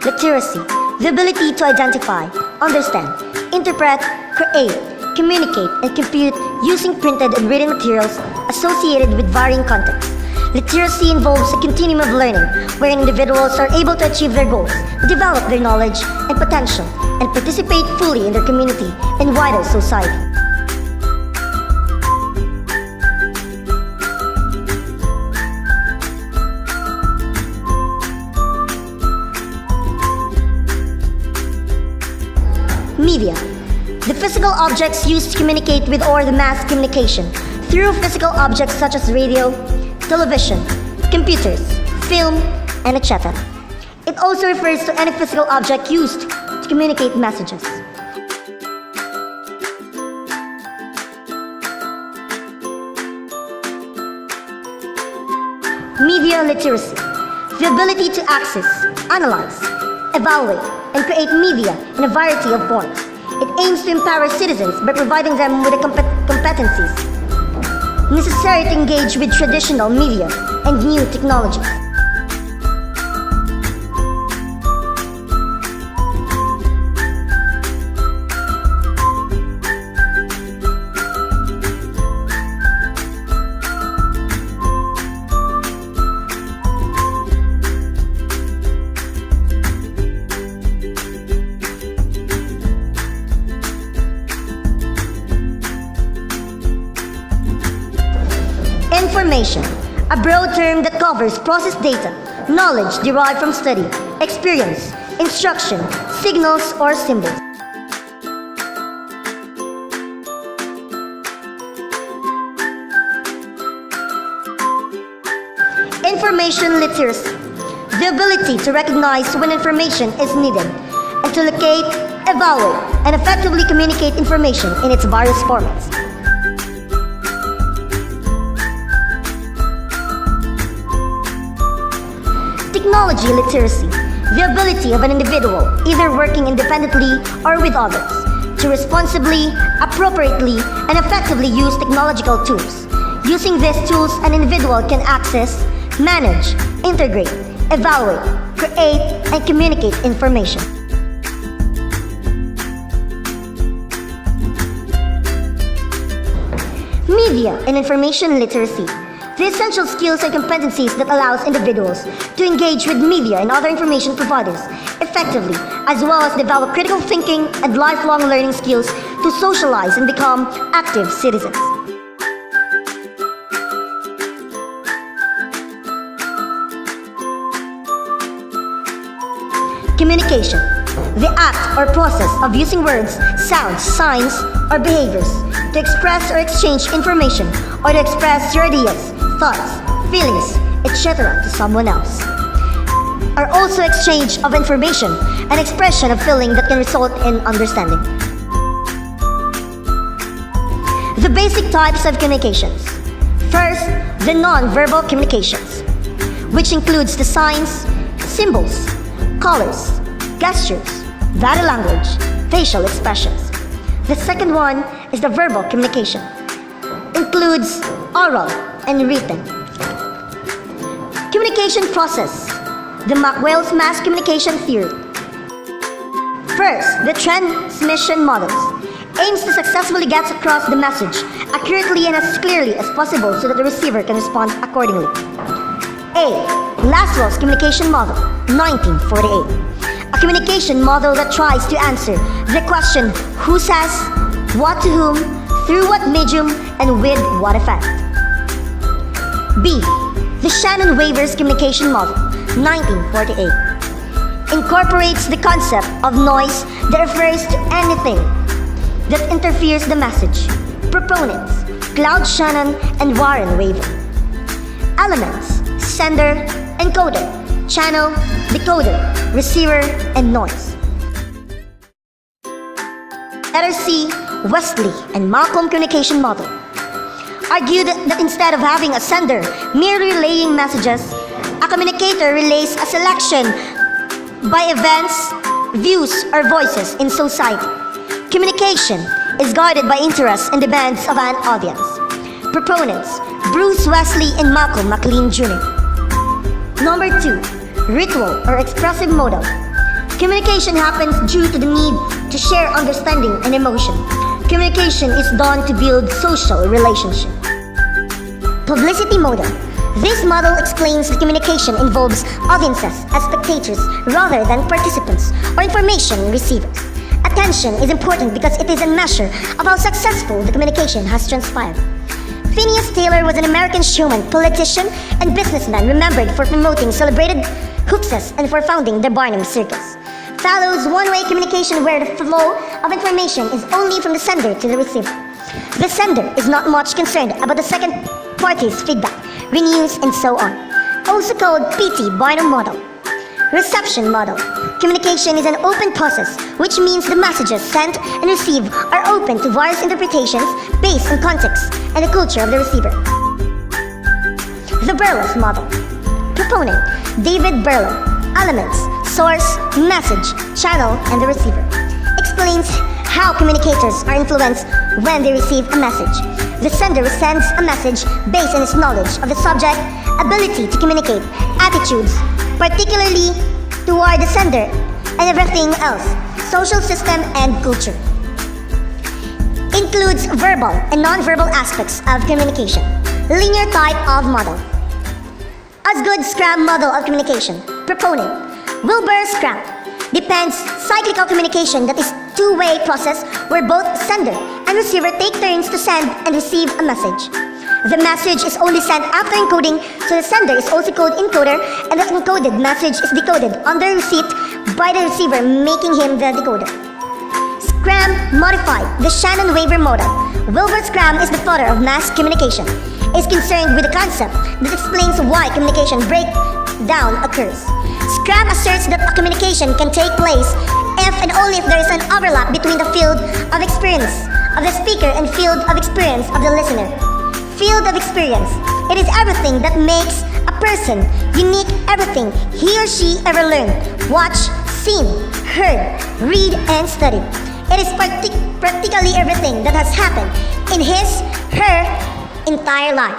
literacy, the ability to identify, understand, interpret, create, communicate, and compute using printed and written materials associated with varying contexts. Literacy involves a continuum of learning wherein individuals are able to achieve their goals, develop their knowledge and potential, and participate fully in their community and wider society. Media. The physical objects used to communicate with or the mass communication through physical objects such as radio, television, computers, film, and etc. It also refers to any physical object used to communicate messages. Media literacy. The ability to access, analyze, evaluate, and create media in a variety of forms. It aims to empower citizens by providing them with the competencies necessary to engage with traditional media and new technologies. Information, a broad term that covers processed data, knowledge derived from study, experience, instruction, signals, or symbols. Information literacy, the ability to recognize when information is needed and to locate, evaluate, and effectively communicate information in its various formats. Technology literacy, the ability of an individual, either working independently or with others, to responsibly, appropriately, and effectively use technological tools. Using these tools, an individual can access, manage, integrate, evaluate, create, and communicate information. Media and information literacy, the essential skills and competencies that allows individuals to engage with media and other information providers effectively, as well as develop critical thinking and lifelong learning skills to socialize and become active citizens. Communication, the act or process of using words, sounds, signs, or behaviors to express or exchange information or to express your ideas, thoughts, feelings, etc. to someone else. Are also exchange of information and expression of feeling that can result in understanding. The basic types of communications. First, the non-verbal communications, which includes the signs, symbols, colors, gestures, body language, facial expressions. The second one is the verbal communication. Includes oral and written. Communication process, the Maxwell's mass communication theory. First, the transmission models aims to successfully get across the message accurately and as clearly as possible so that the receiver can respond accordingly. A. Laswell's communication model, 1948. A communication model that tries to answer the question who says, what to whom, through what medium, and with what effect. B. The Shannon-Wavers communication model, 1948. Incorporates the concept of noise that refers to anything that interferes the message. Proponents, Claude Shannon and Warren Waver. Elements, sender, encoder, channel, decoder, receiver, and noise. Letter C. Wesley and Malcolm communication model argued that instead of having a sender merely relaying messages, a communicator relays a selection by events, views, or voices in society. Communication is guided by interests and demands of an audience. Proponents, Bruce Wesley and Malcolm McLean Jr. Number 2. Ritual or expressive model. Communication happens due to the need to share understanding and emotion. Communication is done to build social relationship. Publicity model. This model explains that communication involves audiences as spectators rather than participants or information receivers. Attention is important because it is a measure of how successful the communication has transpired. Phineas Taylor was an American showman, politician, and businessman remembered for promoting celebrated hoaxes and for founding the Barnum Circus. Follows one-way communication where the flow of information is only from the sender to the receiver. The sender is not much concerned about the second party's feedback, renews, and so on. Also called P.T. Barnum model. Reception model. Communication is an open process, which means the messages sent and received are open to various interpretations based on context and the culture of the receiver. The Berlow's model. Proponent, David Berlow. Elements, source, message, channel, and the receiver. Explains how communicators are influenced when they receive a message. The sender sends a message based on his knowledge of the subject, ability to communicate, attitudes, particularly toward the sender, and everything else, social system and culture. Includes verbal and non-verbal aspects of communication. Linear type of model. Osgood Scrum model of communication. Proponent, Wilbur Scrum. Depends cyclical communication that is two-way process where both sender and receiver take turns to send and receive a message. The message is only sent after encoding, so the sender is also called encoder, and the encoded message is decoded on the receipt by the receiver, making him the decoder. Scrum modified, the Shannon-Weaver model. Wilbur Scrum is the father of mass communication. Is concerned with the concept that explains why communication breakdown occurs. Scrum asserts that a communication can take place if and only if there is an overlap between the field of experience of the speaker and field of experience of the listener. Field of experience. It is everything that makes a person unique, everything he or she ever learned, watched, seen, heard, read, and studied. It is practically everything that has happened in his, her, entire life.